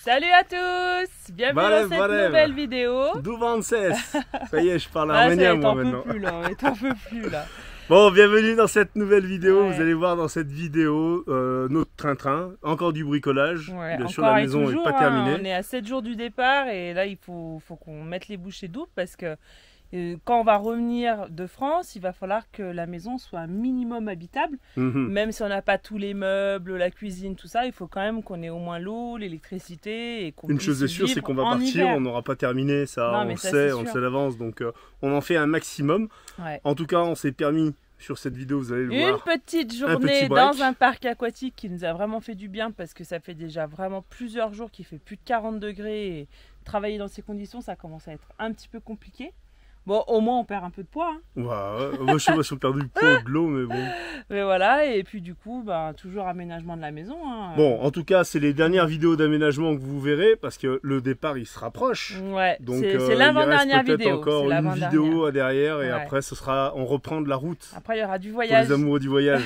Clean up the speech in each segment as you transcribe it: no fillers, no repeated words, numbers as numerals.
Salut à tous! Bienvenue dans cette nouvelle vidéo. Du Vances. Ça y est, je parle arménien moi maintenant. T'en peux plus là. Bon, bienvenue dans cette nouvelle vidéo. Ouais. Vous allez voir dans cette vidéo notre train-train, encore du bricolage. Ouais, bien sûr, la maison n'est pas terminée. On est à 7 jours du départ et là il faut qu'on mette les bouchées doubles parce que quand on va revenir de France, il va falloir que la maison soit un minimum habitable. Même si on n'a pas tous les meubles, la cuisine, tout ça, il faut quand même qu'on ait au moins l'eau, l'électricité. Et qu'on Une chose est sûre, c'est qu'on va partir, on n'aura pas terminé, ça, non, on le sait d'avance. Donc on en fait un maximum. Ouais. En tout cas, on s'est permis sur cette vidéo, vous allez le voir. Une petite journée dans un parc aquatique qui nous a vraiment fait du bien parce que ça fait déjà vraiment plusieurs jours qu'il fait plus de 40 degrés. Et travailler dans ces conditions, ça commence à être un petit peu compliqué. Bon, au moins on perd un peu de poids. Hein. Ouais, moi je sais pas si on perd du poids de l'eau, mais bon. Mais voilà, et puis du coup, toujours aménagement de la maison. Hein. Bon, en tout cas, c'est les dernières vidéos d'aménagement que vous verrez parce que le départ il se rapproche. Ouais, c'est l'avant-dernière vidéo. Il reste peut-être encore une vidéo derrière et après ce sera, on reprend de la route. Après il y aura du voyage. Pour les amoureux du voyage.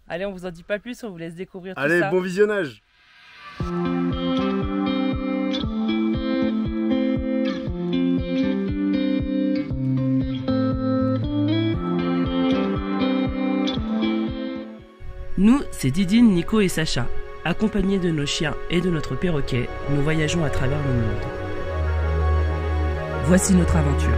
Allez, on vous en dit pas plus, on vous laisse découvrir tout ça. Allez, bon visionnage. Nous, c'est Didine, Nico et Sacha. Accompagnés de nos chiens et de notre perroquet, nous voyageons à travers le monde. Voici notre aventure.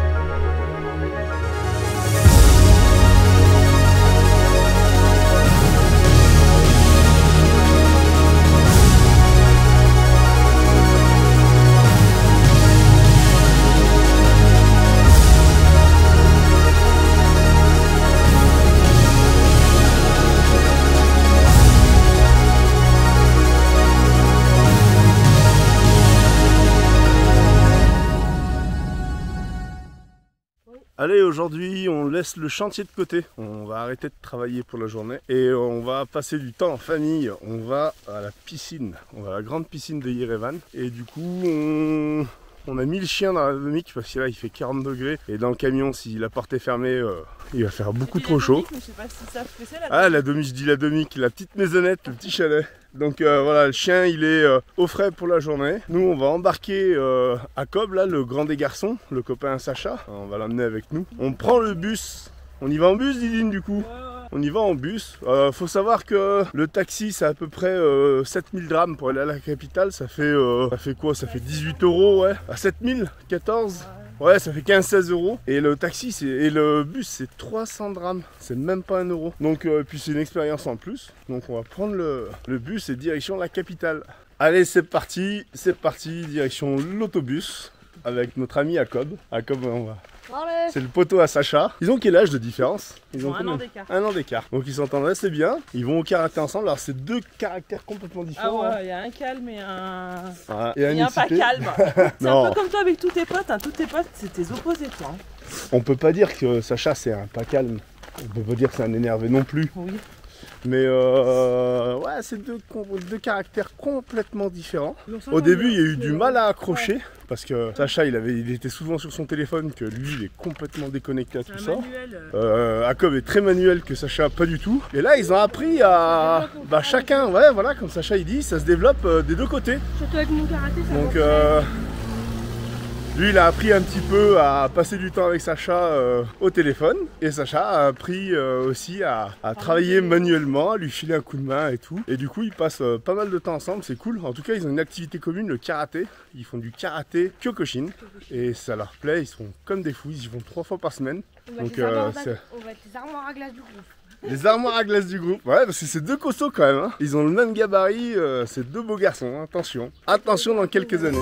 Allez, aujourd'hui on laisse le chantier de côté, on va arrêter de travailler pour la journée et on va passer du temps en famille. On va à la piscine, on va à la grande piscine de Yerevan et du coup on a mis le chien dans la domique parce que là il fait 40 degrés et dans le camion si la porte est fermée il va faire beaucoup trop chaud. Je sais pas si ça fait ça, la domique, je dis la domique, la petite maisonnette, le petit chalet. Donc voilà, le chien il est au frais pour la journée. Nous on va embarquer à Cobb, là, le grand des garçons, le copain Sacha. On va l'emmener avec nous. On prend le bus. On y va en bus, Didine, du coup. On y va en bus. Faut savoir que le taxi c'est à peu près 7000 dirhams pour aller à la capitale. Ça fait quoi? Ça fait 18 euros, ouais. À 7000, 14. Ouais, ça fait 15-16 euros. Et le taxi et le bus c'est 300 dirhams. C'est même pas 1 euro. Donc puis c'est une expérience en plus. Donc on va prendre le bus et direction la capitale. Allez, c'est parti, direction l'autobus avec notre ami Jacob. Jacob, on va. C'est le poteau à Sacha. Ils ont quel âge de différence? Ils ont 1 an d'écart. 1 an d'écart. Donc ils s'entendent assez bien. Ils vont au karaté ensemble. Alors c'est deux caractères complètement différents. Ah ouais, il y a un calme et un... et un pas calme. C'est un peu comme toi avec tous tes potes. Hein. Tous tes potes, c'est tes opposés, toi. Hein. On peut pas dire que Sacha c'est un pas calme. On peut pas dire que c'est un énervé non plus. Oui. Mais ouais, c'est deux caractères complètement différents. Au début, il y a eu du mal à accrocher parce que Sacha, il était souvent sur son téléphone, que lui, il est complètement déconnecté à tout ça. Jacob est très manuel, que Sacha pas du tout. Et là, ils ont appris à chacun, ouais, voilà, comme Sacha il dit, ça se développe des deux côtés. Surtout avec mon karaté, ça donc lui il a appris un petit peu à passer du temps avec Sacha au téléphone et Sacha a appris aussi à travailler manuellement, à lui filer un coup de main et tout. Et du coup ils passent pas mal de temps ensemble, c'est cool. En tout cas ils ont une activité commune, le karaté. Ils font du karaté Kyokushin et ça leur plaît, ils sont comme des fous, ils y vont 3 fois par semaine. Donc on va être les armoires à glace du groupe. Les armoires à glace du groupe, ouais, parce que c'est deux costauds quand même. Hein. Ils ont le même gabarit, c'est deux beaux garçons, attention. Attention dans quelques années.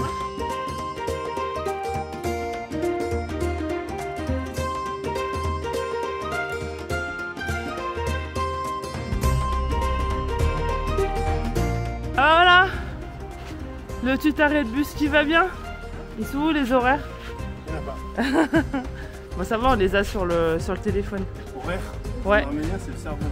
Ah voilà, le tutaré de bus qui va bien. Ils sont où les horaires? Il n'y en a pas. Bon, ça va, on les a sur le téléphone. Horaire? Ouais. L'arménien, c'est le cerveau.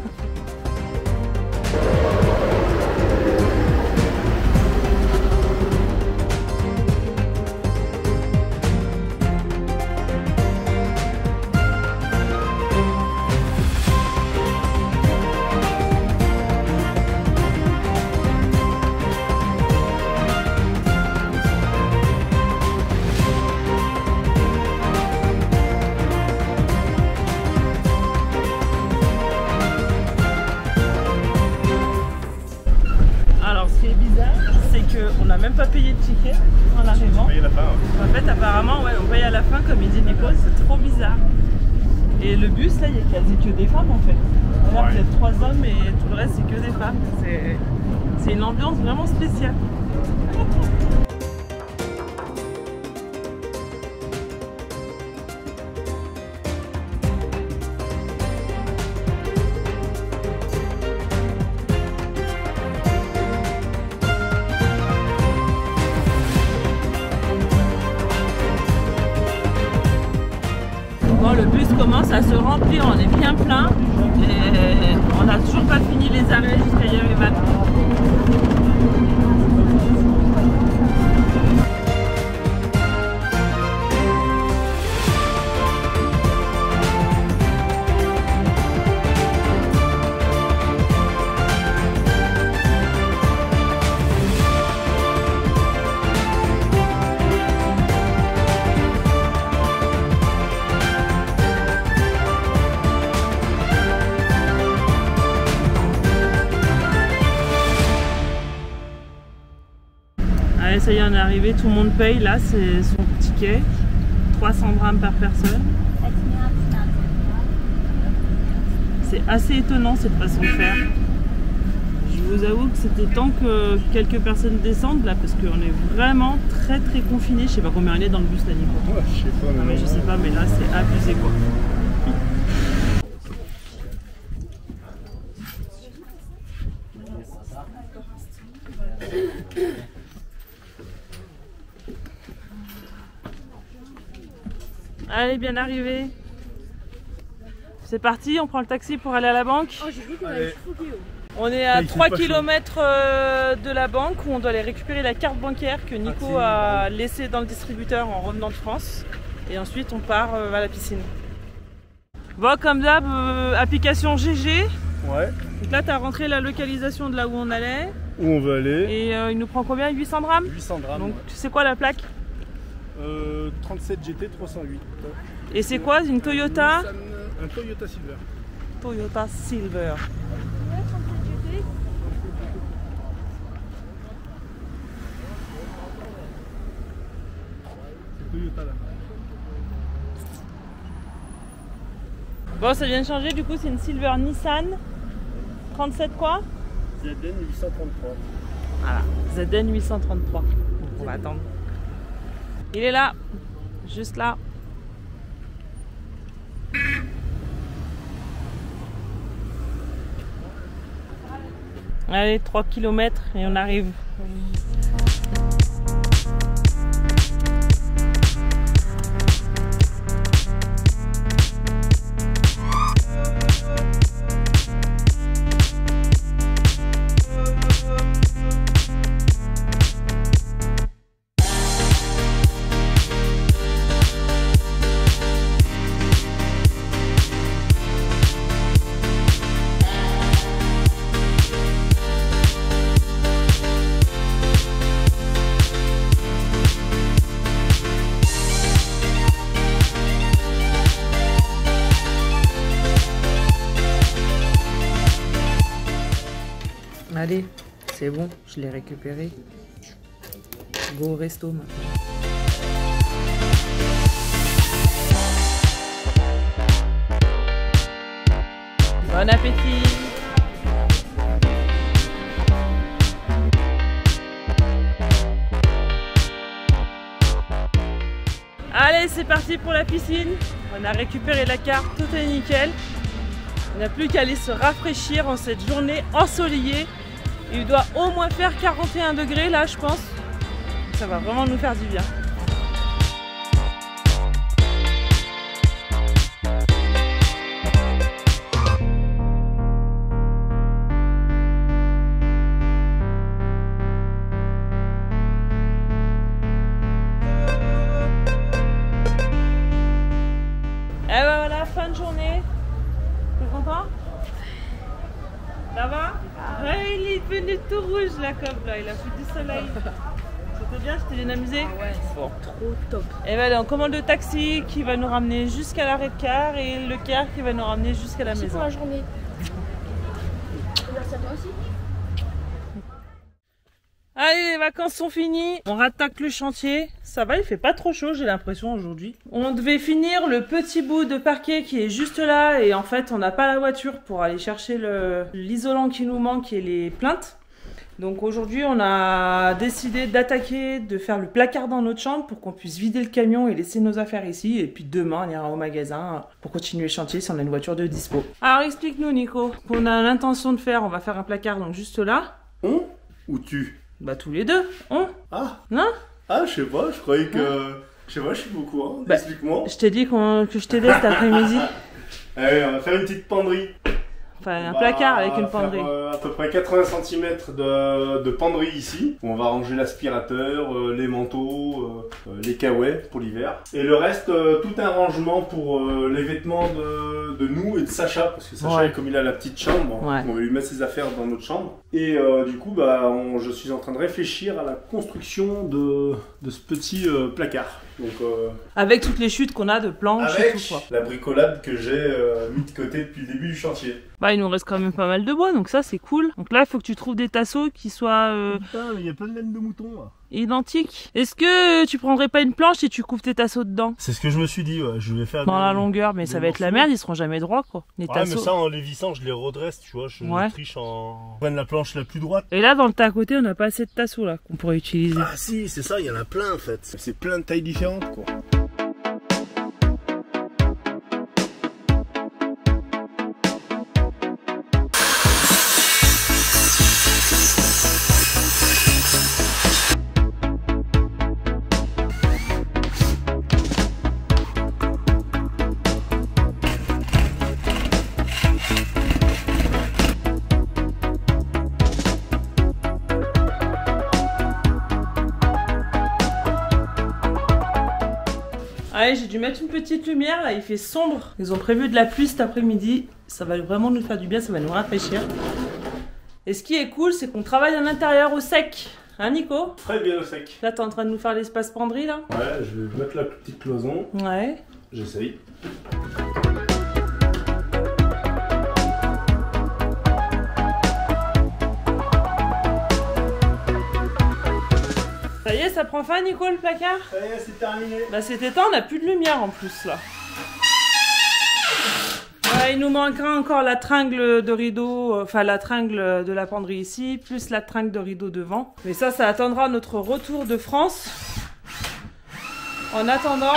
n'a même pas payé de ticket en arrivant. On paye à la fin, ouais. En fait, apparemment, ouais, on paye à la fin, comme il dit Nico, c'est trop bizarre. Et le bus, là, il n'y a quasi que des femmes en fait. Là, il y a 3 hommes et tout le reste, c'est que des femmes. C'est une ambiance vraiment spéciale. Bon, le bus commence à se remplir, on est bien plein et on n'a toujours pas fini les arrêts jusqu'à Yerevan. Allez, ça y est, on est arrivé, tout le monde paye, là c'est son ticket, 300 grammes par personne. C'est assez étonnant cette façon de faire. Je vous avoue que c'était temps que quelques personnes descendent là, parce qu'on est vraiment très confinés. Je sais pas combien il est dans le bus là, Nico. Ouais, je sais pas, mais je sais pas, mais là c'est abusé quoi. Allez, bien arrivé. C'est parti, on prend le taxi pour aller à la banque. Oh, j'ai vu qu'on avait fouillé. On est à 3 km de la banque où on doit aller récupérer la carte bancaire que Nico a laissée dans le distributeur en revenant de France. Et ensuite on part à la piscine. Bon, comme d'hab, application GG. Ouais. Donc là tu as rentré la localisation de là où on allait. Où on veut aller. Et il nous prend combien? 800 grammes? 800 grammes. Donc c'est quoi la plaque? 37 GT 308. Et c'est quoi? Une Toyota? Un Toyota Silver. Toyota Silver. C'est Toyota là. Bon, ça vient de changer, du coup c'est une Silver Nissan 37 quoi? ZN 833. Voilà, ZN 833. On va attendre. Il est là, juste là. Allez, 3 km et on arrive. Allez, c'est bon, je l'ai récupéré. Go au resto maintenant. Bon appétit! Allez, c'est parti pour la piscine. On a récupéré la carte, tout est nickel. On n'a plus qu'à aller se rafraîchir en cette journée ensoleillée. Il doit au moins faire 41 degrés là, je pense. Ça va vraiment nous faire du bien. Et ben voilà, fin de journée. T'es content? Ça va? Ouais, il est devenu tout rouge la cob là, il a fait du soleil. C'était bien, je t'ai bien amusé? Ouais, bon. trop top. Et ben on commande le taxi qui va nous ramener jusqu'à l'arrêt de car et le car qui va nous ramener jusqu'à la Merci maison. pour la journée. Merci à toi aussi. Allez, les vacances sont finies. On rattaque le chantier. Ça va, il fait pas trop chaud, j'ai l'impression, aujourd'hui. On devait finir le petit bout de parquet qui est juste là. Et en fait, on n'a pas la voiture pour aller chercher l'isolant qui nous manque et les plaintes. Donc aujourd'hui, on a décidé d'attaquer, de faire le placard dans notre chambre pour qu'on puisse vider le camion et laisser nos affaires ici. Et puis demain, on ira au magasin pour continuer le chantier si on a une voiture de dispo. Alors explique-nous, Nico, qu'on a l'intention de faire. On va faire un placard donc juste là. On ou tu? Bah tous les deux. On. Ah. Non? Ah, je sais pas, je croyais que... Je sais pas, je suis beaucoup, hein. Bah, explique-moi. Je t'ai dit que je t'aidais cet après-midi. Allez, on va faire une petite penderie. Enfin, un placard avec une penderie. À peu près 80 cm de penderie ici. On va ranger l'aspirateur, les manteaux, les caouets pour l'hiver. Et le reste, tout un rangement pour les vêtements de nous et de Sacha. Parce que Sacha, comme il a la petite chambre, on va lui mettre ses affaires dans notre chambre. Et du coup, je suis en train de réfléchir à la construction de ce petit placard. Donc, avec toutes les chutes qu'on a de planches et tout quoi. La bricolade que j'ai mis de côté depuis le début du chantier. Bah il nous reste quand même pas mal de bois donc ça c'est cool. Donc là il faut que tu trouves des tasseaux qui soient Putain mais il y a plein de laine de mouton là. Identiques. Est-ce que tu prendrais pas une planche et tu couvres tes tasseaux dedans? C'est ce que je me suis dit, ouais. Je vais faire dans la longueur, mais ça va être la merde, ils seront jamais droits quoi. Les tasseaux. Mais ça en les vissant je les redresse, tu vois, je triche en... prenne la planche la plus droite. Et là dans le tas à côté on n'a pas assez de tasseaux là qu'on pourrait utiliser. Ah si, c'est ça, il y en a plein en fait. C'est plein de tailles différentes quoi. Allez, j'ai dû mettre une petite lumière, là il fait sombre. Ils ont prévu de la pluie cet après-midi. Ça va vraiment nous faire du bien, ça va nous rafraîchir. Et ce qui est cool, c'est qu'on travaille à l'intérieur au sec. Hein Nico? Très bien au sec. Là t'es en train de nous faire l'espace penderie là? Ouais, je vais mettre la petite cloison. Ouais. J'essaye. Ça y est, ça prend fin Nico le placard? Ça y est, c'est terminé. Bah c'était temps, on n'a plus de lumière en plus là. Il nous manquera encore la tringle de rideau, enfin la tringle de la penderie ici, plus la tringle de rideau devant. Mais ça attendra notre retour de France. En attendant,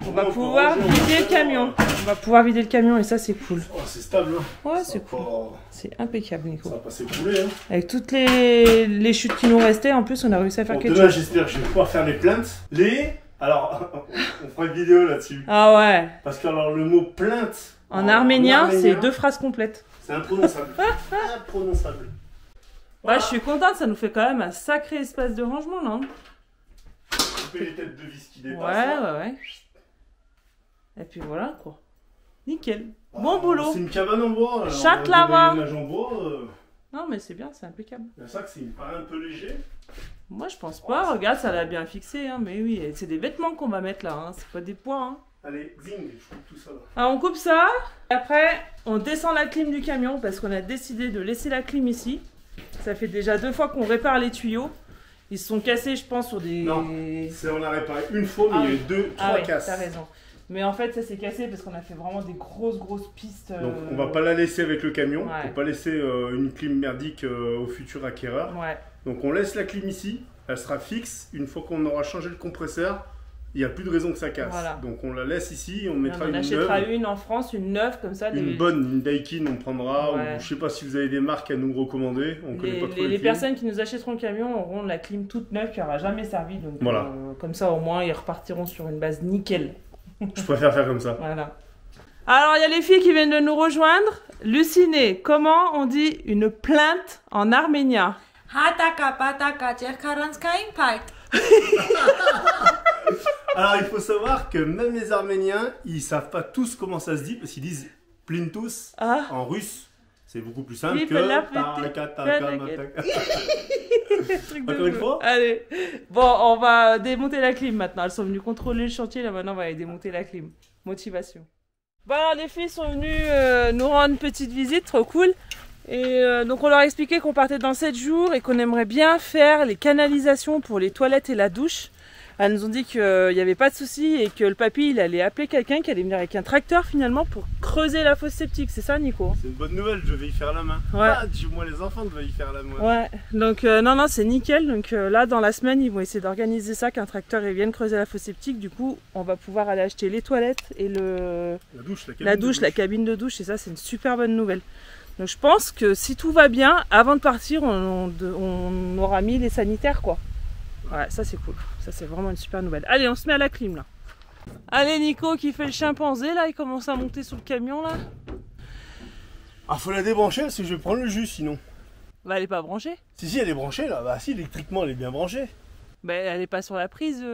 on va pouvoir vider le camion. On va pouvoir vider le camion et ça c'est cool. Oh, c'est stable hein. Ouais, c'est cool. C'est impeccable Nico. Ça va pas s'écouler hein. Avec toutes les chutes qui nous restaient, en plus on a réussi à faire quelque demain, chose. j'espère que je vais pouvoir faire les plaintes. Alors, on fera une vidéo là-dessus. Ah ouais. Parce que alors le mot plainte en arménien, c'est 2 phrases complètes. C'est imprononçable. Imprononçable. Bah, je suis contente, ça nous fait quand même un sacré espace de rangement là. Couper les têtes de vis qui dépassent. Ouais. Et puis voilà quoi. Nickel. Bon boulot. C'est une cabane en bois. Chaque lava. Non mais c'est bien, c'est impeccable. C'est ça que c'est un peu léger. Moi je pense pas, regarde, ça l'a bien fixé. Hein. Mais oui, c'est des vêtements qu'on va mettre là, hein. C'est pas des poids. Hein. Allez, zing, je coupe tout ça là. Alors on coupe ça. Et après, on descend la clim du camion parce qu'on a décidé de laisser la clim ici. Ça fait déjà 2 fois qu'on répare les tuyaux. Ils se sont cassés, je pense, sur des... Non, on a réparé une fois, mais il y a eu 2, 3 casses. T'as raison. Mais en fait, ça s'est cassé parce qu'on a fait vraiment des grosses pistes. Donc on va pas la laisser avec le camion. Faut pas laisser une clim merdique au futur acquéreur. Ouais. Donc on laisse la clim ici. Elle sera fixe. Une fois qu'on aura changé le compresseur, il n'y a plus de raison que ça casse. Voilà. Donc on la laisse ici. On mettra une neuve. On achètera une en France, une neuve comme ça. Une bonne, une Daikin on prendra. Ou, je sais pas si vous avez des marques à nous recommander. On connaît pas trop les personnes qui nous achèteront le camion auront la clim toute neuve qui n'aura jamais servi. Donc voilà. Comme ça au moins ils repartiront sur une base nickel. Je préfère faire comme ça. Voilà. Alors, il y a les filles qui viennent de nous rejoindre. Luciné, comment on dit une plainte en arménien? Alors, il faut savoir que même les Arméniens, ils savent pas tous comment ça se dit parce qu'ils disent plintus en russe. C'est beaucoup plus simple que... Encore une fois. Allez. Bon, on va démonter la clim maintenant. Elles sont venues contrôler le chantier. Là, maintenant, on va aller démonter la clim. Motivation. Bon, alors, les filles sont venues nous rendre une petite visite. Trop cool. Et donc on leur a expliqué qu'on partait dans 7 jours et qu'on aimerait bien faire les canalisations pour les toilettes et la douche. Elles nous ont dit qu'il n'y avait pas de souci et que le papy il allait appeler quelqu'un qui allait venir avec un tracteur finalement pour creuser la fosse septique. C'est ça, Nico? C'est une bonne nouvelle, je vais y faire la main. Ouais. Ah, du moins les enfants doivent y faire la main. Ouais, donc non, c'est nickel. Donc là, dans la semaine, ils vont essayer d'organiser ça, qu'un tracteur vienne creuser la fosse septique. Du coup, on va pouvoir aller acheter les toilettes et la cabine de douche. Et ça, c'est une super bonne nouvelle. Donc je pense que si tout va bien, avant de partir, on aura mis les sanitaires, quoi. Ouais, ça c'est cool. Ça c'est vraiment une super nouvelle. Allez, on se met à la clim là. Allez, Nico qui fait le chimpanzé là, il commence à monter sur le camion là. Ah, faut la débrancher parce que je vais prendre le jus sinon. Bah elle est pas branchée. Si, elle est branchée là. Bah si, électriquement elle est bien branchée. Bah elle est pas sur la prise.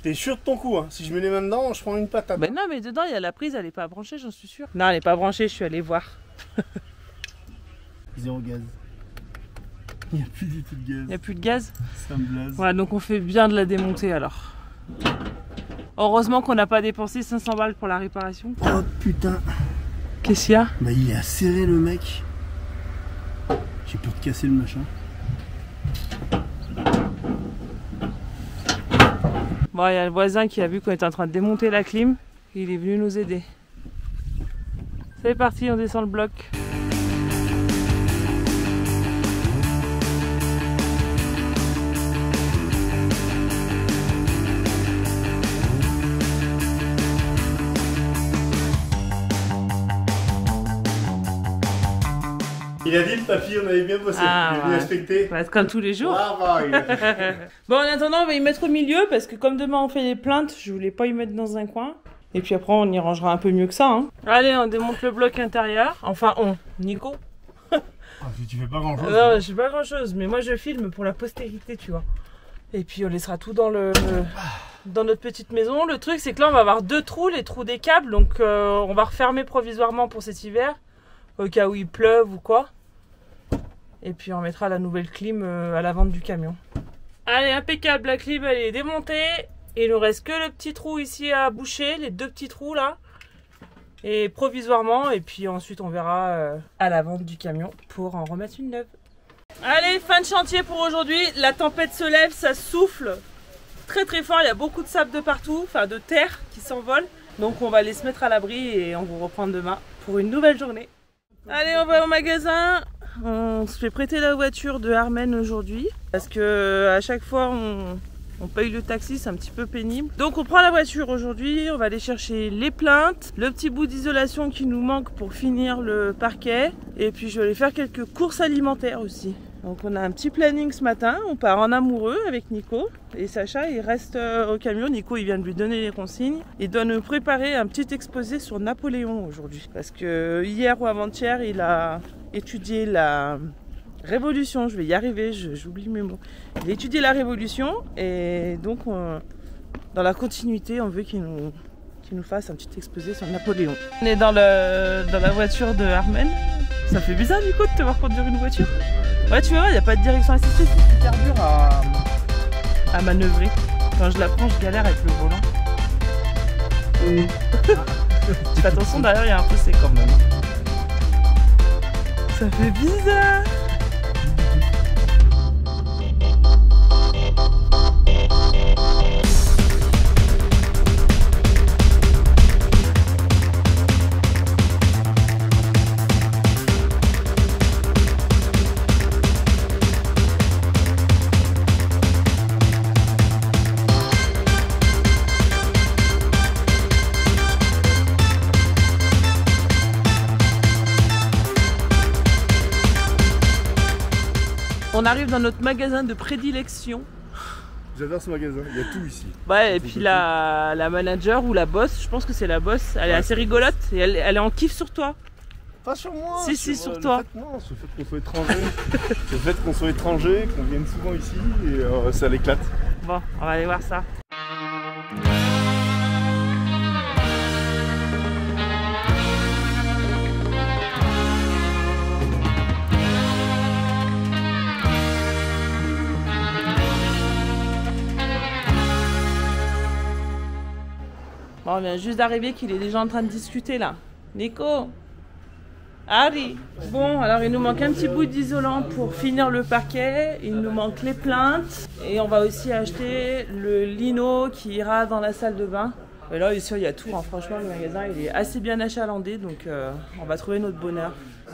T'es sûr de ton coup, hein? Si je mets les mains dedans, je prends une patate. Bah non, mais dedans il y a la prise, elle est pas branchée, j'en suis sûr. Non, elle est pas branchée, je suis allée voir. Zéro gaz. Il n'y a plus du tout de gaz. Il n'y a plus de gaz? Ça me blase. Ouais, donc on fait bien de la démonter alors. Heureusement qu'on n'a pas dépensé 500 balles pour la réparation. Oh putain. Qu'est-ce qu'il y a? Bah il est acéré le mec. J'ai peur de casser le machin. Bon, il y a le voisin qui a vu qu'on était en train de démonter la clim. Il est venu nous aider. C'est parti, on descend le bloc. Il a dit le papy, on avait bien bossé. Ah, il est venu inspecter. Bah, comme tous les jours. Ah, Bon, en attendant, on va y mettre au milieu parce que comme demain on fait les plaintes, je voulais pas y mettre dans un coin. Et puis après, on y rangera un peu mieux que ça. Hein. Allez, on démonte le bloc intérieur. Enfin, Nico. Tu fais pas grand chose. Non, je fais pas grand chose, mais moi je filme pour la postérité, tu vois. Et puis on laissera tout dans dans notre petite maison. Le truc, c'est que là, on va avoir 2 trous, les trous des câbles. Donc, on va refermer provisoirement pour cet hiver, au cas où il pleuve ou quoi. Et puis on mettra la nouvelle clim à la vente du camion. Allez, impeccable, la clim elle est démontée. Et il nous reste que le petit trou ici à boucher, les 2 petits trous là. Et provisoirement, et puis ensuite on verra à la vente du camion pour en remettre une neuve. Allez, fin de chantier pour aujourd'hui. La tempête se lève, ça souffle très très fort. Il y a beaucoup de sable de partout, enfin de terre qui s'envole. Donc on va aller se mettre à l'abri et on vous reprend demain pour une nouvelle journée. Allez, on va au magasin. On se fait prêter la voiture de Armen aujourd'hui parce que à chaque fois on paye le taxi, c'est un petit peu pénible. Donc on prend la voiture aujourd'hui, on va aller chercher les plaintes, le petit bout d'isolation qui nous manque pour finir le parquet. Et puis je vais aller faire quelques courses alimentaires aussi. Donc on a un petit planning ce matin, on part en amoureux avec Nico. Et Sacha il reste au camion, Nico il vient de lui donner les consignes. Il doit nous préparer un petit exposé sur Napoléon aujourd'hui. Parce que hier ou avant-hier il a étudié la Révolution, je vais y arriver, j'oublie mes mots. Il a étudié la Révolution et donc dans la continuité on veut qu'il nous fasse un petit exposé sur Napoléon. On est dans la voiture de Armen. Ça fait bizarre Nico de te voir conduire une voiture. Ouais tu vois, il n'y a pas de direction assistée, c'est super dur à manœuvrer. Quand je la prends je galère avec le volant. Fais attention, derrière il y a un fossé quand même. Ça fait bizarre. On arrive dans notre magasin de prédilection. J'adore ce magasin, il y a tout ici. Ouais, et puis la manager ou la boss, je pense que c'est la boss, elle est assez rigolote et elle est en kiff sur toi. Pas sur moi. Si, sur toi. Non, sur le fait qu'on soit étranger. Le fait qu'on soit étranger, qu'on vienne souvent ici et ça l'éclate. Bon, on va aller voir ça. Bon, on vient juste d'arriver qu'il est déjà en train de discuter là. Nico, Allez. Bon, alors il nous manque un petit bout d'isolant pour finir le parquet. Il nous manque les plaintes. Et on va aussi acheter le lino qui ira dans la salle de bain. Et là, ici, il y a tout. Hein. Franchement, le magasin, il est assez bien achalandé. Donc, on va trouver notre bonheur.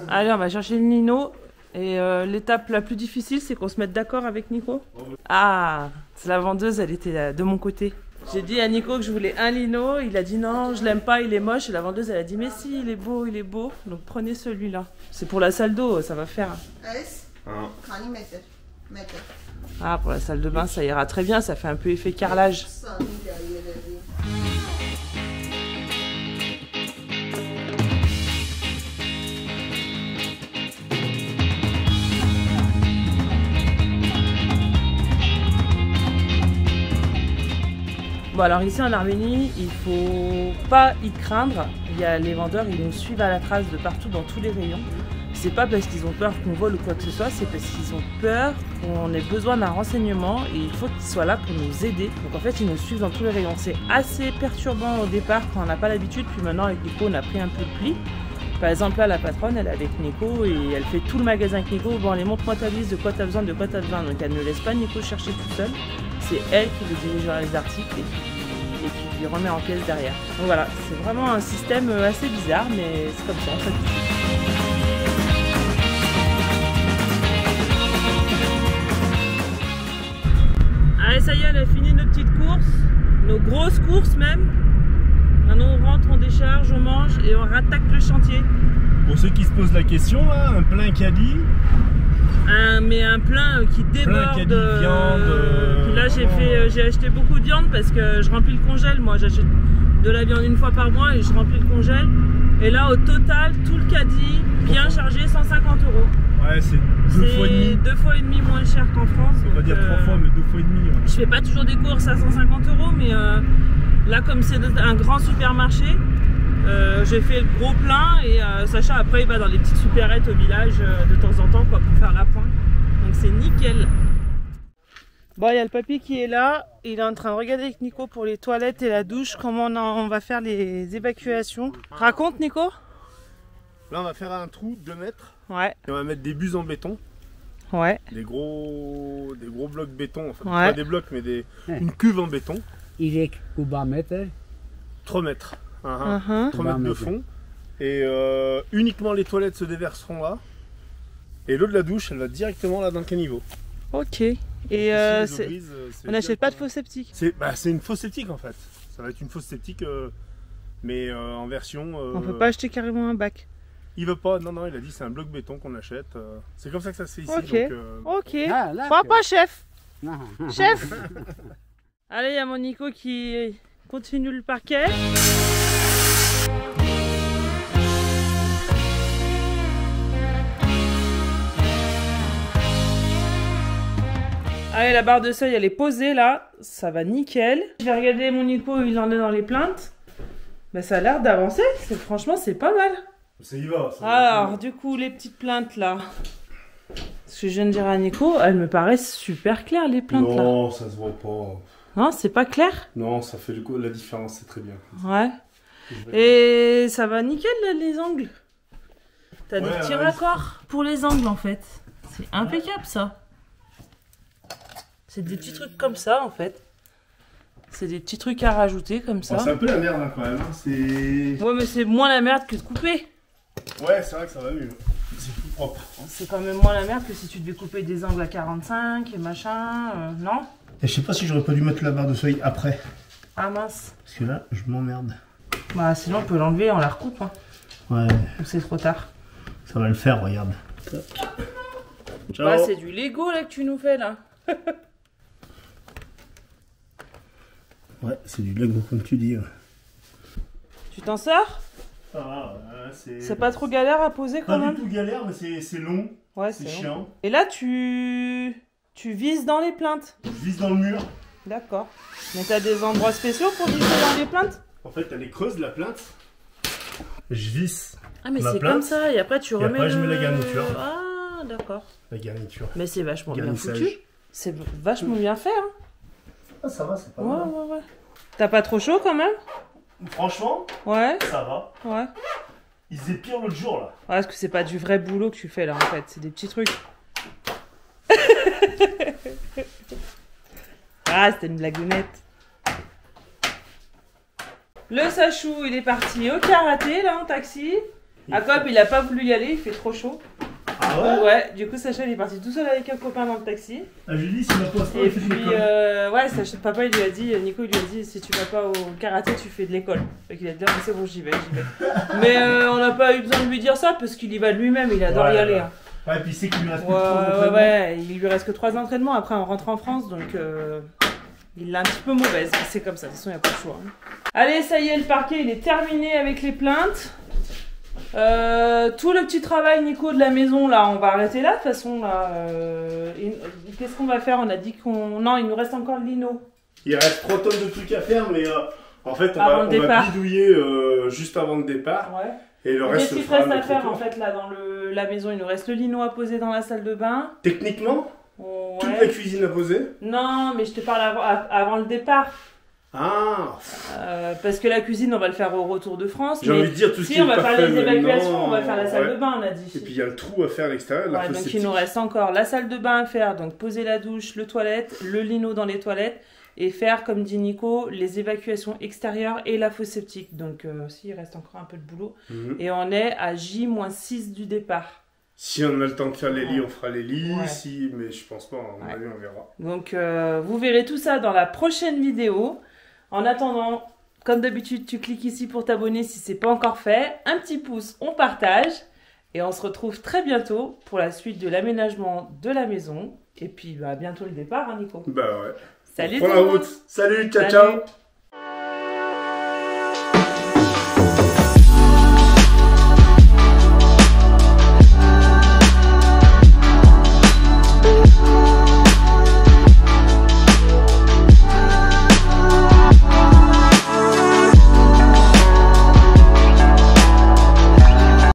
Allez, on va chercher le lino. Et l'étape la plus difficile, c'est qu'on se mette d'accord avec Nico. Ah, la vendeuse, elle était de mon côté. J'ai dit à Nico que je voulais un lino, il a dit non, je l'aime pas, il est moche. Et la vendeuse, elle a dit mais si, il est beau, il est beau. Donc prenez celui-là. C'est pour la salle d'eau, ça va faire. Ah, pour la salle de bain, ça ira très bien, ça fait un peu effet carrelage. Bon alors ici en Arménie, il faut pas y craindre. Il y a les vendeurs, ils nous suivent à la trace de partout dans tous les rayons. C'est pas parce qu'ils ont peur qu'on vole ou quoi que ce soit, c'est parce qu'ils ont peur qu'on ait besoin d'un renseignement et il faut qu'ils soient là pour nous aider. Donc en fait, ils nous suivent dans tous les rayons. C'est assez perturbant au départ quand on n'a pas l'habitude, puis maintenant avec Nico, on a pris un peu de pli. Par exemple là, la patronne, elle est avec Nico et elle fait tout le magasin avec Nico. Bon, allez, montre-moi ta liste, de quoi t'as besoin, de quoi t'as besoin. Donc elle ne laisse pas Nico chercher tout seul. C'est elle qui le dirige vers les articles et qui lui remet en caisse derrière. Donc voilà, c'est vraiment un système assez bizarre, mais c'est comme ça en fait. Allez, ça y est, on a fini nos petites courses, nos grosses courses même. Maintenant on rentre, on décharge, on mange et on rattaque le chantier. Pour ceux qui se posent la question, là, un plein caddie. Mais un plein qui déborde. Plein caddie, viande. Là j'ai acheté beaucoup de viande parce que je remplis le congèle. Moi j'achète de la viande une fois par mois et je remplis le congèle. Et là au total, tout le caddie, bien chargé, 150 €. Ouais, c'est 2 fois et demi. 2 fois et demi moins cher qu'en France. On va dire 3 fois, mais 2 fois et demi. Ouais. Je fais pas toujours des courses à 150 €, mais là comme c'est un grand supermarché, j'ai fait le gros plein et Sacha après il va dans les petites supérettes au village de temps en temps quoi, pour faire la pointe. Donc c'est nickel. Bon, il y a le papy qui est là, il est en train de regarder avec Nico pour les toilettes et la douche, comment on va faire les évacuations. Raconte Nico. Là on va faire un trou de 2 mètres. Ouais. Et on va mettre des buses en béton. Ouais. Des gros blocs béton, enfin ouais. Pas des blocs mais une cuve en béton. Il est combien de mètres? 3 mètres. 3 mètres de fond. Et uniquement les toilettes se déverseront là. Et l'eau de la douche, elle va directement là dans le caniveau. Ok. Et on n'achète pas de faux septique. C'est une fosse septique en fait. Ça va être une fosse septique, mais en version... On peut pas acheter carrément un bac. Il veut pas, non, il a dit c'est un bloc béton qu'on achète. C'est comme ça que ça se fait ici. Ok, donc, ok. Ah, Papa, chef. Non. Chef. Allez, il y a mon Nico qui continue le parquet. Allez, la barre de seuil, elle est posée là. Ça va nickel. Je vais regarder mon Nico, il en est dans les plaintes. Ben, ça a l'air d'avancer. Franchement, c'est pas mal. Ça y va. Alors, du coup, les petites plaintes là. Ce que je viens de dire à Nico, elles me paraissent super claires, les plaintes là. Non, ça se voit pas. Non, c'est pas clair? Non, ça fait la différence, c'est très bien. Ouais. Et ça va nickel là, les angles. T'as des petits raccords pour les angles en fait. C'est impeccable ça. C'est des petits trucs comme ça en fait. C'est des petits trucs à rajouter comme ça. Bon, c'est un peu la merde hein, quand même. Ouais, mais c'est moins la merde que de couper. Ouais, c'est vrai que ça va mieux. C'est plus propre. C'est quand même moins la merde que si tu devais couper des angles à 45 et machin, non? Et je sais pas si j'aurais pas dû mettre la barre de seuil après. Ah mince. Parce que là, je m'emmerde. Bah sinon on peut l'enlever, on la recoupe. Hein. Ouais. Ou c'est trop tard. Ça va le faire, regarde. Ciao. Bah, c'est du Lego là que tu nous fais là. Ouais, c'est du Lego comme tu dis. Ouais. Tu t'en sors? Ça va, c'est pas trop galère à poser quand même? Pas du tout galère, mais c'est long. Ouais, c'est chiant. Et là, tu vises dans les plaintes? Je vise dans le mur. D'accord. Mais t'as des endroits spéciaux pour viser dans les plaintes? En fait, t'as les creuses de la plainte. Je visse. Ah, mais c'est comme ça, et après tu remets. Après, je mets la garniture. Ah, d'accord. La garniture. Mais c'est vachement bien foutu. C'est vachement bien fait, hein. Ah, ça va, c'est pas mal. Ouais. T'as pas trop chaud quand même? Franchement, ouais. Ça va. Ouais. Il faisait pire l'autre jour là. Ouais, parce que c'est pas du vrai boulot que tu fais là en fait, c'est des petits trucs. Ah, c'était une blagounette. Le Sachou, il est parti au karaté là en taxi. Jacob, il a pas voulu y aller, il fait trop chaud. Ah ouais? Ouais, du coup Sacha il est parti tout seul avec un copain dans le taxi. Ah, j'ai dit, s'il va pas Et puis, ouais, Sacha, papa il lui a dit, Nico il lui a dit, si tu vas pas au karaté, tu fais de l'école. Fait qu'il a dit, ah, mais c'est bon, j'y vais. Mais on n'a pas eu besoin de lui dire ça parce qu'il y va de lui-même, il adore y aller. Hein. Ouais, puis il sait qu'il lui reste que 3 entraînements. Ouais, il lui reste que 3 entraînements. Après, on rentre en France, donc il l'a un petit peu mauvaise. Mais c'est comme ça, de toute façon, il n'y a pas de choix. Hein. Allez, ça y est, le parquet, il est terminé avec les plaintes. Tout le petit travail, Nico, de la maison, là, on va arrêter là, de toute façon. Là, qu'est-ce qu'on va faire? On a dit qu'on... Non, il nous reste encore le lino. Il reste 3 tonnes de trucs à faire, mais en fait, on va bidouiller juste avant le départ. Ouais. Et le reste, qu'est-ce qu'il reste à faire en fait là dans la maison? Il nous reste le lino à poser dans la salle de bain. Techniquement, ouais. Toute la cuisine à poser. Non, mais je te parle avant le départ. Ah. Parce que la cuisine, on va le faire au retour de France. J'ai envie de dire tout ce qui est on va faire les évacuations, maintenant, on va faire la salle de bain, on a dit. Et puis il y a le trou à faire à l'extérieur. Ouais, donc il nous reste encore la salle de bain à faire, donc poser la douche, le toilette, le lino dans les toilettes. Et faire, comme dit Nico, les évacuations extérieures et la fosse septique. Donc, si, il reste encore un peu de boulot. Et on est à J-6 du départ. Si on a le temps de faire les lits, on fera les lits. Ouais. Si, mais je pense pas, à mon avis, on verra. Donc, vous verrez tout ça dans la prochaine vidéo. En attendant, comme d'habitude, tu cliques ici pour t'abonner si c'est pas encore fait. Un petit pouce, on partage. Et on se retrouve très bientôt pour la suite de l'aménagement de la maison. Et puis, bientôt le départ, hein, Nico. Bah ouais. Salut tout le monde. Salut, ciao, ciao.